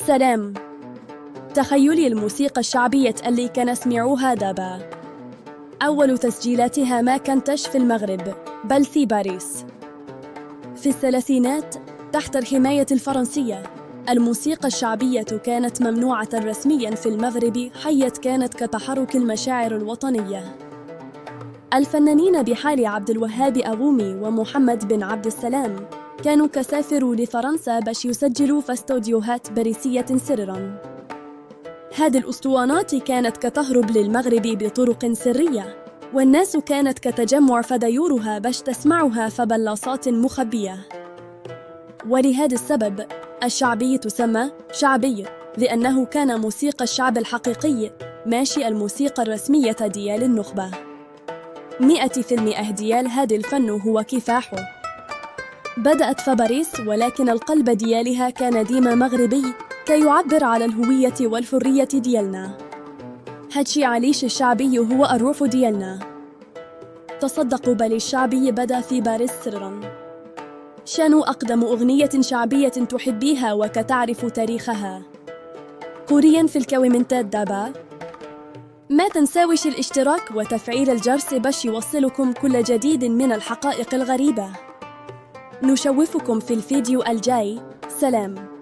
سلام. تخيلي الموسيقى الشعبية اللي كنسمعوها دابا. أول تسجيلاتها ما كانتش في المغرب بل في باريس في الثلاثينات تحت الحماية الفرنسية. الموسيقى الشعبية كانت ممنوعة رسمياً في المغرب، حيث كانت كتحرك المشاعر الوطنية. الفنانين بحال عبد الوهاب أغومي ومحمد بن عبد السلام كانوا كسافروا لفرنسا باش يسجلوا في استوديوهات باريسية سرراً. هذه الأسطوانات كانت كتهرب للمغرب بطرق سرية، والناس كانت كتجمع فديورها باش تسمعها في بلاصات مخبية. ولهذا السبب الشعبي تسمى شعبي، لأنه كان موسيقى الشعب الحقيقي ماشي الموسيقى الرسمية ديال النخبة. 100% ديال هذا الفن هو كفاحه. بدأت في باريس، ولكن القلب ديالها كان ديما مغربي كي يعبر على الهوية والحرية ديالنا. هادشي علاش الشعبي هو الروح ديالنا. تصدقوا بل الشعبي بدأ في باريس سرا. شنو أقدم أغنية شعبية تحبيها وكتعرف تاريخها؟ كوريا في الكومنتات دابا. ما تنساوش الاشتراك وتفعيل الجرس باش يوصلكم كل جديد من الحقائق الغريبة. نشوفكم في الفيديو الجاي. سلام.